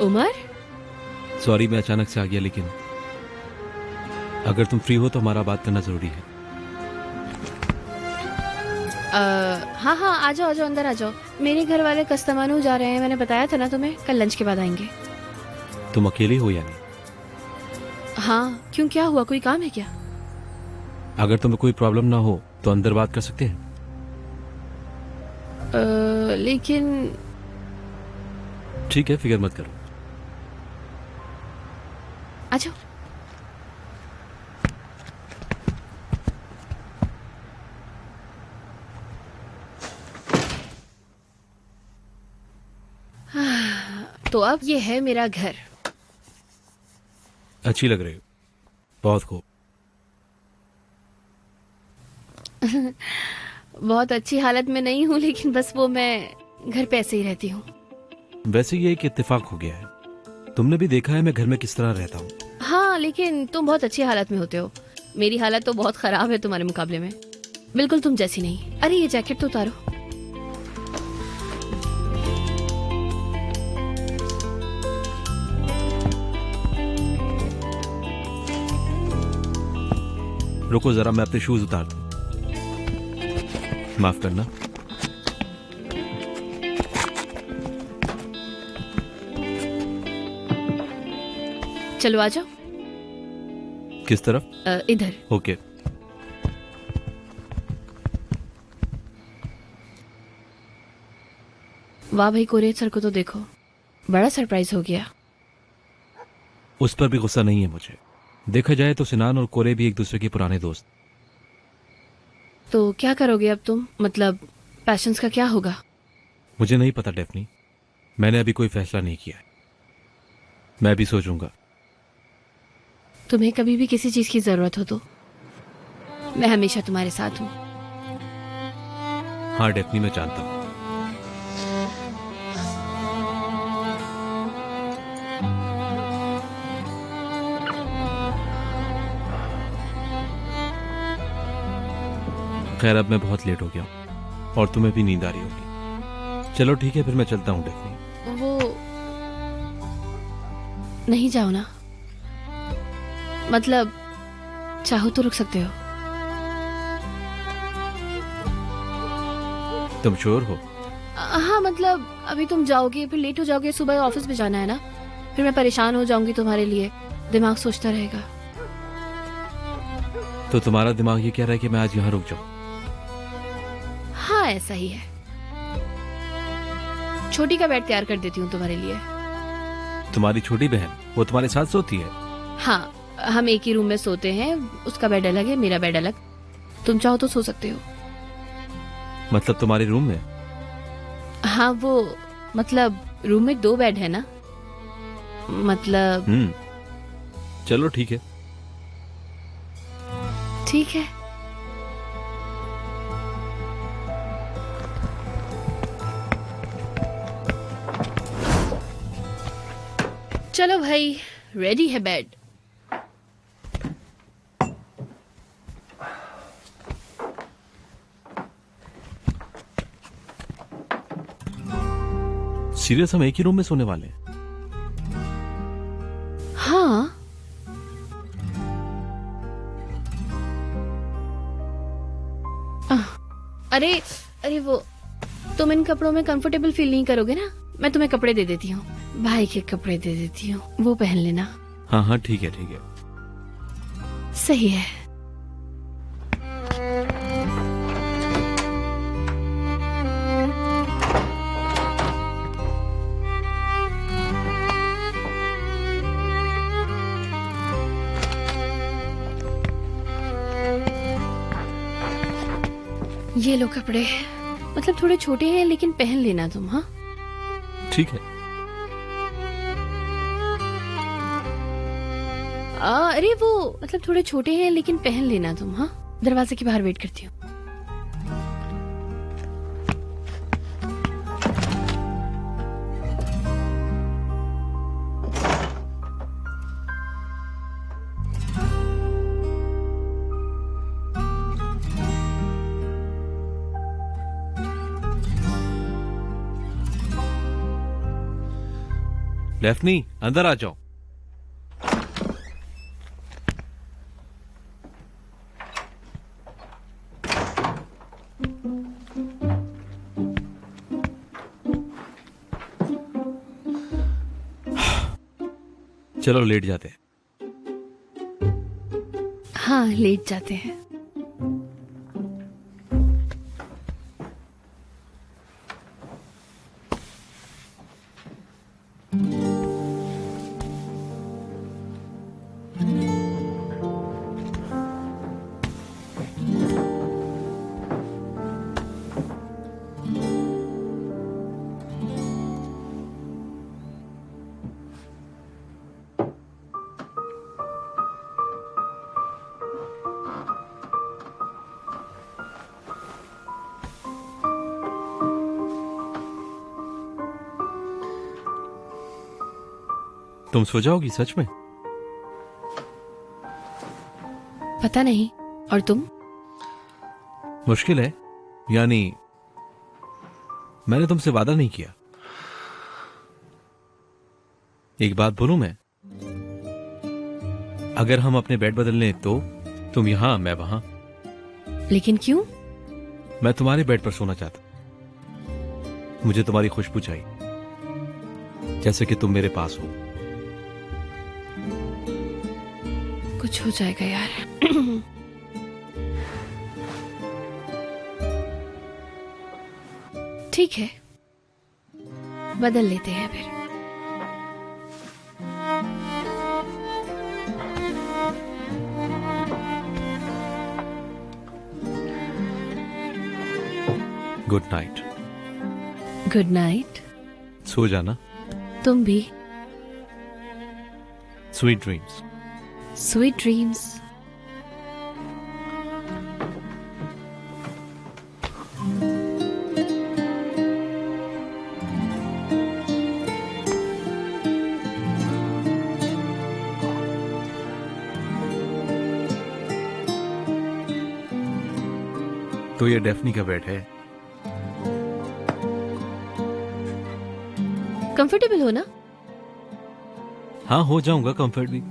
Umar, sorry मैं अचानक से आ गया, लेकिन अगर तुम फ्री हो तो हमारा बात करना जरूरी है। हाँ हाँ, आ जाओ आ जाओ, अंदर आ जाओ। मेरे घर वाले कस्तमानू जा रहे हैं, मैंने बताया था ना तुम्हें, कल लंच के बाद आएंगे। तुम अकेले हो या नहीं? हाँ, क्यों, क्या हुआ, कोई काम है क्या? अगर तुम्हें कोई प्रॉब्लम ना हो तो अंदर बात कर सकते हैं। लेकिन ठीक है, फिक्र मत करो। आ जाओ। तो अब ये है मेरा घर। अच्छी लग रही हो, बहुत खूब। बहुत अच्छी हालत में नहीं हूँ, लेकिन बस वो मैं घर पे ऐसे ही रहती हूँ। वैसे ये एक इत्तेफाक हो गया है। तुमने भी देखा है मैं घर में किस तरह रहता हूँ। हाँ, लेकिन तुम बहुत अच्छी हालत में होते हो। मेरी हालत तो बहुत खराब है तुम्हारे मुकाबले में, बिल्कुल तुम जैसी नहीं। अरे ये जैकेट तो उतारो। रुको जरा, मैं अपने शूज उतार दूं। माफ करना। चलो आ जाओ। किस तरफ? इधर। ओके। वाह भाई, कोरियर सर को तो देखो, बड़ा सरप्राइज हो गया। उस पर भी गुस्सा नहीं है मुझे। देखा जाए तो सिनान और कोरे भी एक दूसरे के पुराने दोस्त। तो क्या करोगे अब तुम, मतलब पैशंस का क्या होगा? मुझे नहीं पता डेफनी, मैंने अभी कोई फैसला नहीं किया है। मैं भी सोचूंगा। तुम्हें कभी भी किसी चीज की जरूरत हो तो मैं हमेशा तुम्हारे साथ हूँ। हाँ डेफनी, मैं जानता हूँ। खैर अब मैं बहुत लेट हो गया हूँ और तुम्हें भी नींद आ रही होगी। चलो ठीक है, फिर मैं चलता हूँ डेफनी। वो नहीं, जाओ ना, मतलब चाहो तो रुक सकते हो। तुम श्योर हो? हाँ, मतलब अभी तुम जाओगे फिर लेट हो जाओगे, सुबह ऑफिस में जाना है ना, फिर मैं परेशान हो जाऊंगी तुम्हारे लिए, दिमाग सोचता रहेगा। तो तुम्हारा दिमाग ये कह रहा है कि मैं आज यहाँ रुक जाऊँ? हाँ ऐसा ही है। छोटी का बेड तैयार कर देती हूँ तुम्हारे लिए। तुम्हारी छोटी बहन, वो तुम्हारे साथ सोती है? हाँ, हम एक ही रूम में सोते हैं, उसका बेड अलग है, मेरा बेड अलग। तुम चाहो तो सो सकते हो। मतलब तुम्हारे रूम में? हाँ, वो मतलब रूम में 2 बेड है ना, मतलब। चलो ठीक है। ठीक है। चलो भाई, रेडी है बेड। सीरियस, हम एक ही रूम में सोने वाले हैं? हाँ, अरे अरे वो तुम इन कपड़ों में कंफर्टेबल फील नहीं करोगे ना, मैं तुम्हें कपड़े दे देती हूँ, भाई के कपड़े दे देती हूँ, वो पहन लेना। हाँ हाँ ठीक है ठीक है। सही है। ये लो कपड़े, मतलब थोड़े छोटे हैं लेकिन पहन लेना तुम। हाँ ठीक है। अरे वो मतलब थोड़े छोटे हैं लेकिन पहन लेना तुम। हाँ, दरवाजे के बाहर वेट करती हूँ। डेफनी अंदर आ जाओ। चलो लेट जाते हैं। हाँ, लेट जाते हैं। तुम सो जाओगी सच में? पता नहीं। और तुम? मुश्किल है, यानी मैंने तुमसे वादा नहीं किया। एक बात बोलूं मैं, अगर हम अपने बेड बदल लें तो तुम यहां मैं वहां। लेकिन क्यों? मैं तुम्हारे बेड पर सोना चाहता। मुझे तुम्हारी खुशबू चाहिए, जैसे कि तुम मेरे पास हो। कुछ हो जाएगा यार। ठीक है, बदल लेते हैं फिर। Good night. Good night. सो जाना। तुम भी। Sweet dreams. Sweet dreams. तो ये डेफनी का बेड है। कंफर्टेबल हो ना? हाँ, हो जाऊंगा कंफर्ट भी।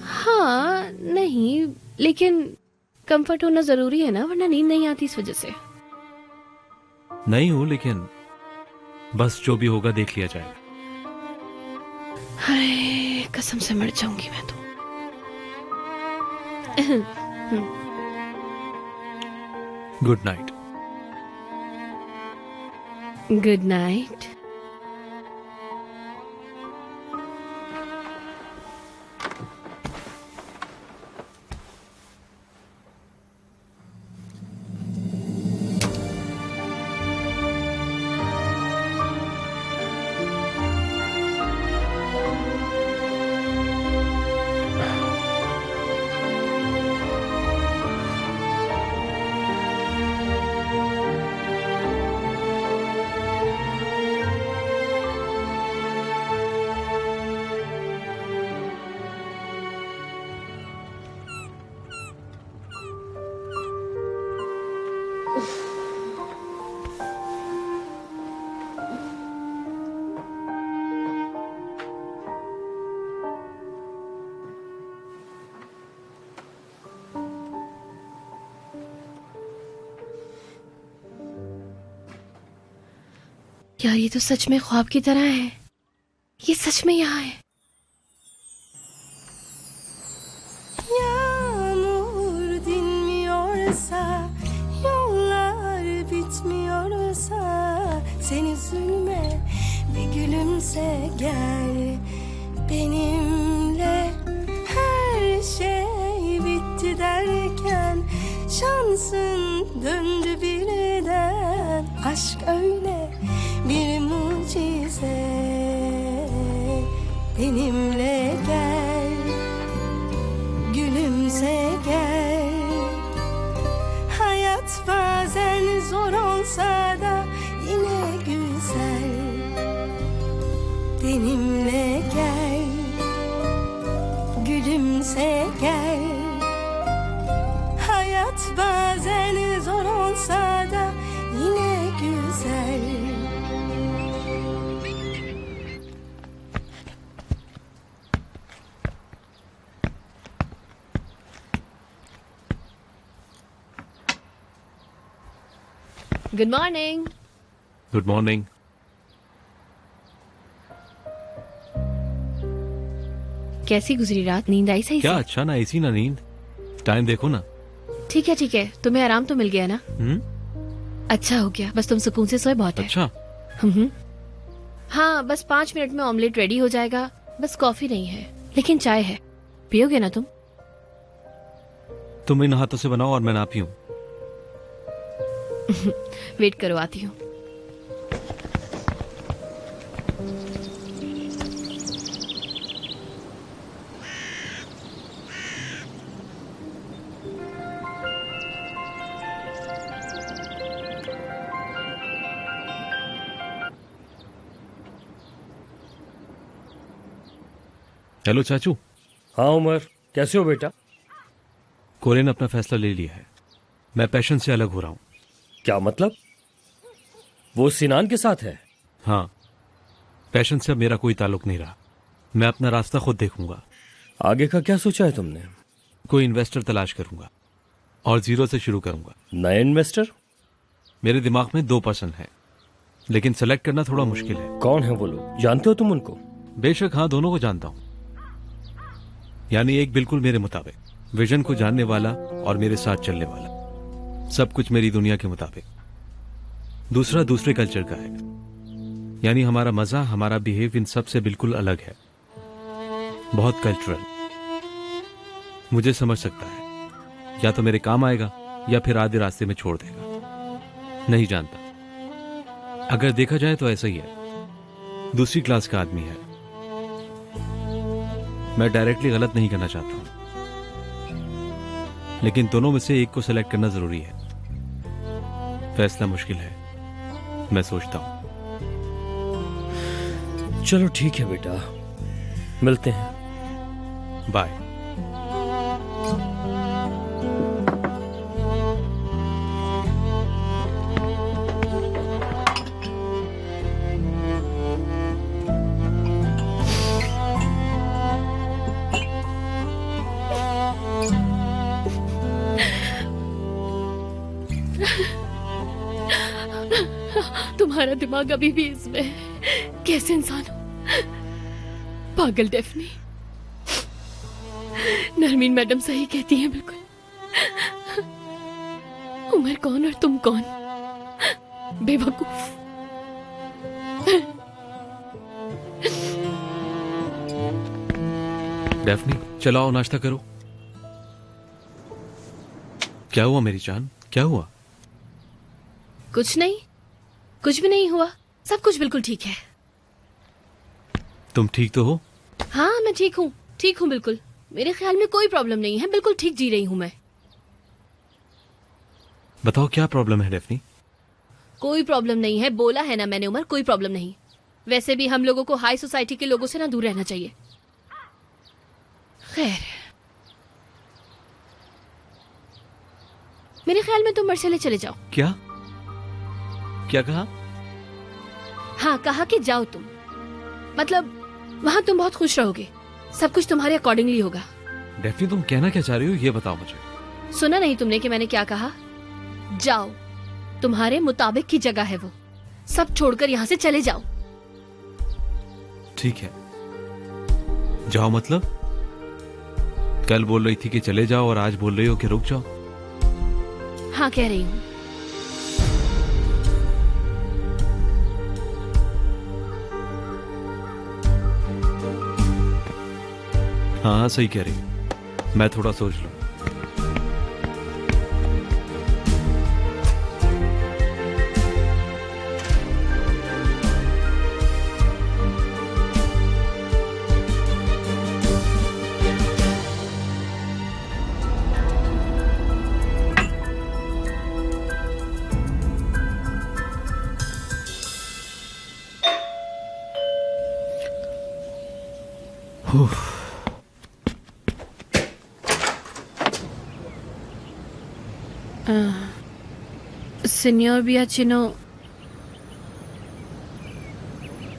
हाँ, नहीं, लेकिन कंफर्ट होना जरूरी है ना, वरना नींद नहीं आती इस वजह से। नहीं हूं, लेकिन बस जो भी होगा देख लिया जाएगा। अरे कसम से मर जाऊंगी मैं तो। Good night. Good night. यार ये तो सच में ख्वाब की तरह है। ये सच में यहाँ है। Yağmur dinmiyorsa, yollar bitmiyorsa, sen üzülme, bir gülümse gel benimle. Her şey bitti derken şansın döndü birden. Aşk öyle bir mucize, benimle gel. Gülümse gel. Hayat bazen zor olsa da yine güzel. Benimle gel. Gülümse gel. Hayat bazen zor olsa da yine güzel. Good morning. Good morning. कैसी गुजरी रात? नींद आई सही क्या से? अच्छा, ना AC ना नींद। टाइम देखो ना। ठीक है, तुम्हें आराम तो मिल गया ना? अच्छा हो गया, बस तुम सुकून से सोए बहुत है। अच्छा, हाँ, बस 5 मिनट में ऑमलेट रेडी हो जाएगा। बस कॉफी नहीं है, लेकिन चाय है। पियोगे ना तुम? तुम इन हाथों से बनाओ और मैं ना पीऊं। वेट करो, आती हूँ। हेलो चाचू। हाँ उमर, कैसे हो बेटा? कोरे ने अपना फैसला ले लिया है। मैं पैशन से अलग हो रहा हूँ। क्या मतलब? वो सिनान के साथ है? हाँ, पैशन से अब मेरा कोई ताल्लुक नहीं रहा। मैं अपना रास्ता खुद देखूंगा। आगे का क्या सोचा है तुमने? कोई इन्वेस्टर तलाश करूंगा और जीरो से शुरू करूंगा। नए इन्वेस्टर? मेरे दिमाग में 2 पर्सन है, लेकिन सेलेक्ट करना थोड़ा मुश्किल है। कौन है वो लोग? जानते हो तुम उनको? बेशक हाँ, दोनों को जानता हूं। यानी एक बिल्कुल मेरे मुताबिक, विजन को जानने वाला और मेरे साथ चलने वाला, सब कुछ मेरी दुनिया के मुताबिक। दूसरा दूसरे कल्चर का है, यानी हमारा मजा, हमारा बिहेव इन सब से बिल्कुल अलग है। बहुत कल्चरल। मुझे समझ सकता है, या तो मेरे काम आएगा या फिर आधे रास्ते में छोड़ देगा। नहीं जानता। अगर देखा जाए तो ऐसा ही है। दूसरी क्लास का आदमी है। मैं डायरेक्टली गलत नहीं करना चाहता हूं, लेकिन दोनों में से एक को सेलेक्ट करना जरूरी है। फैसला मुश्किल है, मैं सोचता हूं। चलो ठीक है बेटा, मिलते हैं। बाय। तुम्हारा दिमाग अभी भी इसमें है। कैसे इंसान हो? पागल डेफनी। नरमीन मैडम सही कहती हैं बिल्कुल। उमर कौन और तुम कौन? बेवकूफ। डेफनी, चलो आओ नाश्ता करो। क्या हुआ मेरी जान, क्या हुआ? कुछ नहीं, कुछ भी नहीं हुआ। सब कुछ बिल्कुल ठीक है। तुम ठीक तो हो? हाँ, मैं ठीक हूँ बिल्कुल। मेरे ख्याल में कोई प्रॉब्लम नहीं है, बिल्कुल ठीक जी रही हूँ मैं। बताओ क्या प्रॉब्लम है डेफनी? कोई प्रॉब्लम नहीं है, बोला है ना मैंने उमर, कोई प्रॉब्लम नहीं। वैसे भी हम लोगों को हाई सोसाइटी के लोगों से ना दूर रहना चाहिए। खैर, मेरे ख्याल में तुम मर्सिले चले जाओ। क्या क्या कहा? हाँ, कहा कि जाओ तुम। मतलब वहां तुम बहुत खुश रहोगे, सब कुछ तुम्हारे अकॉर्डिंगली होगा। डेफनी, तुम कहना क्या चाह रही हो ये बताओ मुझे। सुना नहीं तुमने कि मैंने क्या कहा? जाओ, तुम्हारे मुताबिक की जगह है वो। सब छोड़कर यहाँ से चले जाओ। ठीक है, जाओ मतलब? कल बोल रही थी कि चले जाओ और आज बोल रही हो कि रुक जाओ। हाँ, कह रही हूँ। हाँ, सही कह रही। मैं थोड़ा सोच लूं। सीनियर बियाचिनो,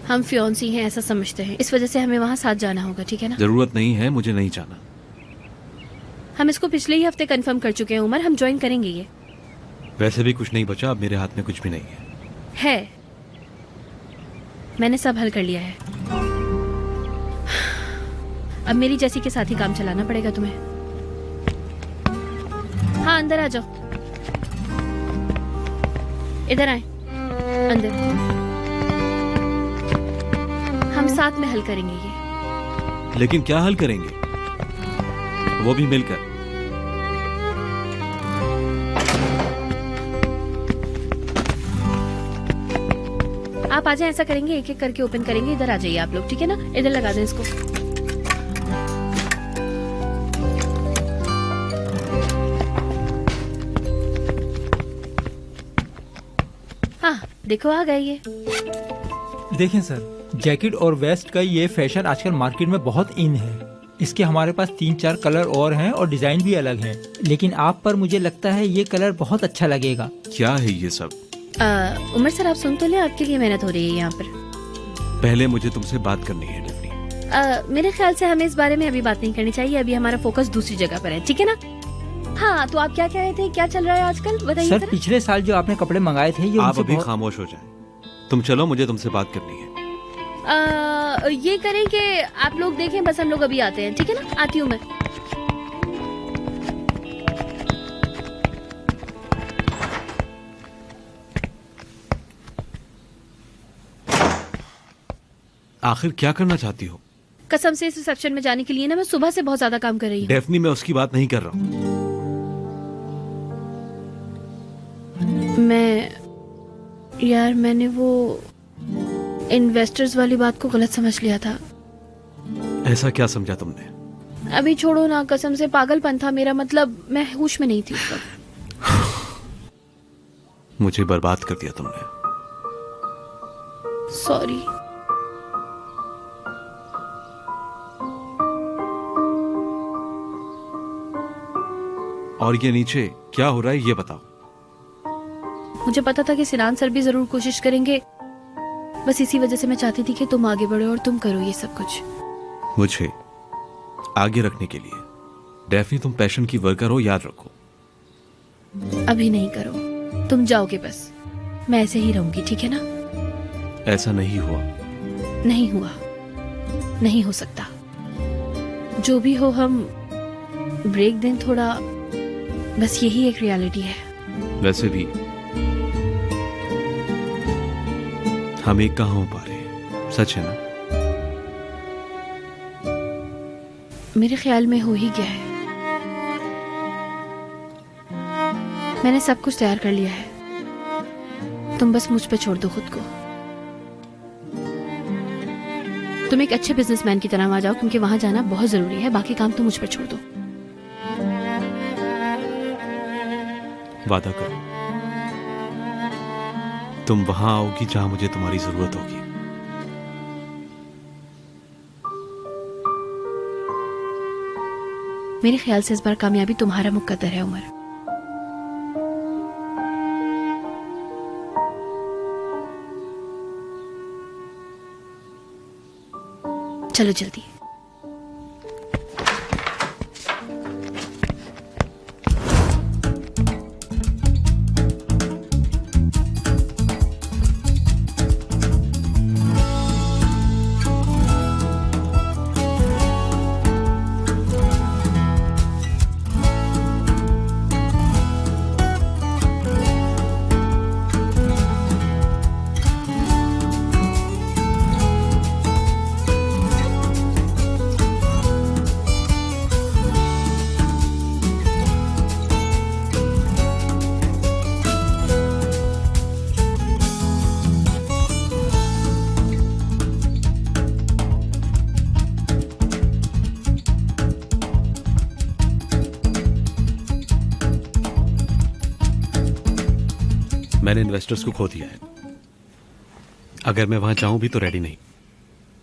हम फियोंसी हैं ऐसा समझते हैं, इस वजह से हमें वहाँ साथ जाना होगा, ठीक है ना? जरूरत नहीं है, मुझे नहीं जाना। हम इसको पिछले ही हफ्ते कंफर्म कर चुके हैं उमर, हम ज्वाइन करेंगे ये। वैसे भी कुछ नहीं बचा, अब मेरे हाथ में कुछ भी नहीं है। मैंने सब हल कर लिया है। अब मेरी जैसी के साथ ही काम चलाना पड़ेगा तुम्हें। हाँ, अंदर आ जाओ, इधर आए, अंदर। हम साथ में हल करेंगे ये। लेकिन क्या हल करेंगे? वो भी मिलकर। आप आ जाए, ऐसा करेंगे, एक एक करके ओपन करेंगे। इधर आ जाइए आप लोग, ठीक है ना? इधर लगा दें इसको। हाँ, देखो आ गए ये। देखें सर, जैकेट और वेस्ट का ये फैशन आजकल मार्केट में बहुत इन है। इसके हमारे पास 3-4 कलर और हैं और डिजाइन भी अलग हैं, लेकिन आप पर मुझे लगता है ये कलर बहुत अच्छा लगेगा। क्या है ये सब? उमर सर, आप सुन तो ले, आपके लिए मेहनत हो रही है यहाँ पर। पहले मुझे तुमसे बात करनी है डेफनी। मेरे ख्याल से हमें इस बारे में अभी बात नहीं करनी चाहिए। अभी हमारा फोकस दूसरी जगह पर है, ठीक है ना? हाँ, तो आप क्या कह रहे थे? क्या चल रहा है आजकल, बताइए सर, जरा। पिछले साल जो आपने कपड़े मंगाए थे ये आप उनसे अभी बहुत... खामोश हो जाएं। तुम चलो, मुझे तुमसे बात करनी है। ये करें कि आप लोग देखें, बस हम लोग अभी आते हैं, ठीक है ना? आती हूँ मैं। आखिर क्या करना चाहती हो? कसम से इस रिसेप्शन में जाने के लिए ना मैं सुबह से बहुत ज्यादा काम कर रही हूँ। डेफनी, मैं उसकी बात नहीं कर रहा हूँ। मैंने वो इन्वेस्टर्स वाली बात को गलत समझ लिया था। ऐसा क्या समझा तुमने? अभी छोड़ो ना, कसम से पागलपन था मेरा, मतलब मैं होश में नहीं थी उस वक्त। मुझे बर्बाद कर दिया तुमने। सॉरी। और ये नीचे क्या हो रहा है ये बताओ। मुझे पता था कि सिनान सर भी जरूर कोशिश करेंगे, बस इसी वजह से मैं चाहती थी कि तुम आगे बढ़ो और तुम करो ये सब कुछ। मुझे आगे रखने के लिए। डेफनी, तुम पैशन की वर्कर हो, याद रखो। अभी नहीं करो, तुम जाओगे बस। मैं ऐसे ही रहूंगी, ठीक है ना? ऐसा नहीं हुआ। नहीं हुआ, नहीं हो सकता। जो भी हो, हम ब्रेक दें थोड़ा, बस यही एक रियलिटी है। वैसे भी हम एक कहाँ हो पा रहे हैं, सच है ना? मेरे ख्याल में हो ही गया है। मैंने सब कुछ तैयार कर लिया है, तुम बस मुझ पे छोड़ दो खुद को। तुम एक अच्छे बिजनेसमैन की तरह वहां जाओ, क्योंकि वहां जाना बहुत जरूरी है। बाकी काम तुम मुझ पे छोड़ दो। वादा करो, तुम वहां आओगी जहां मुझे तुम्हारी जरूरत होगी। मेरे ख्याल से इस बार कामयाबी तुम्हारा मुकद्दर है उमर। चलो जल्दी। मैंने इन्वेस्टर्स को खो दिया है। अगर मैं वहां जाऊं भी तो रेडी नहीं।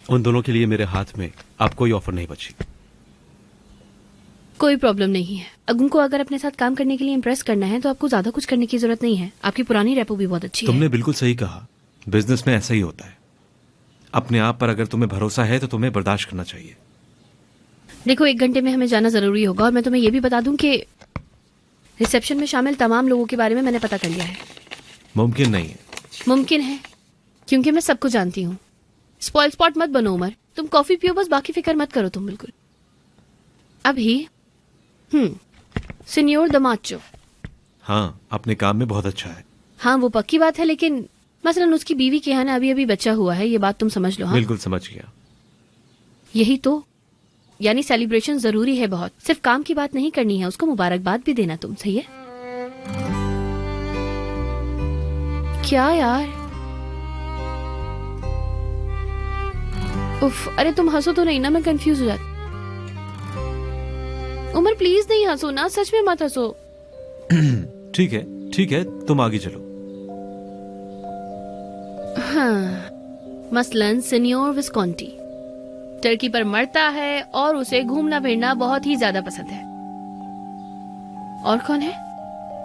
उन दोनों के लिए मेरे हाथ में अब कोई ऑफर नहीं बची। कोई प्रॉब्लम नहीं है। अगुन को अगर अपने साथ काम करने के लिए इम्प्रेस करना है तो आपको ज्यादा कुछ करने की जरूरत नहीं है। आपकी पुरानी रेपो भी बहुत अच्छी है। तुमने बिल्कुल सही कहा, बिजनेस में ऐसा ही होता है। अपने आप पर अगर तुम्हें भरोसा है तो तुम्हें बर्दाश्त करना चाहिए। देखो, 1 घंटे में हमें जाना जरूरी होगा, और मैं तुम्हें यह भी बता दूं कि रिसेप्शन में शामिल तमाम लोगों के बारे में मैंने पता कर लिया है। मुमकिन नहीं है। मुमकिन है, क्योंकि मैं सबको जानती हूँ। स्पॉइल स्पॉट मत बनो उमर, तुम कॉफी पियो बस, बाकी फिक्र मत करो तुम बिल्कुल। अभी सीनियर दमाचो। हाँ, अपने काम में बहुत अच्छा है। हाँ वो पक्की बात है, लेकिन मसलन उसकी बीवी के यहाँ ना अभी अभी बच्चा हुआ है, ये बात तुम समझ लो। हाँ बिल्कुल समझ गया। यही तो, यानी सेलिब्रेशन जरूरी है बहुत, सिर्फ काम की बात नहीं करनी है, उसको मुबारकबाद भी देना तुम, सही है? क्या यार, उफ, अरे तुम हंसो तो नहीं ना, मैं कंफ्यूज हो जाती। उमर प्लीज नहीं हंसो ना, सच में मत हंसो। ठीक है, तुम आगे चलो। हाँ, मसलन सीनियर विस्कॉन्टी टर्की पर मरता है और उसे घूमना फिरना बहुत ही ज्यादा पसंद है। और कौन है?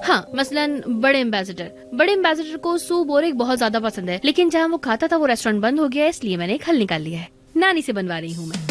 हाँ, मसलन बड़े एम्बेसडर को सूप और एक बहुत ज्यादा पसंद है, लेकिन जहाँ वो खाता था वो रेस्टोरेंट बंद हो गया है, इसलिए मैंने एक हल निकाल लिया है। नानी से बनवा रही हूँ मैं।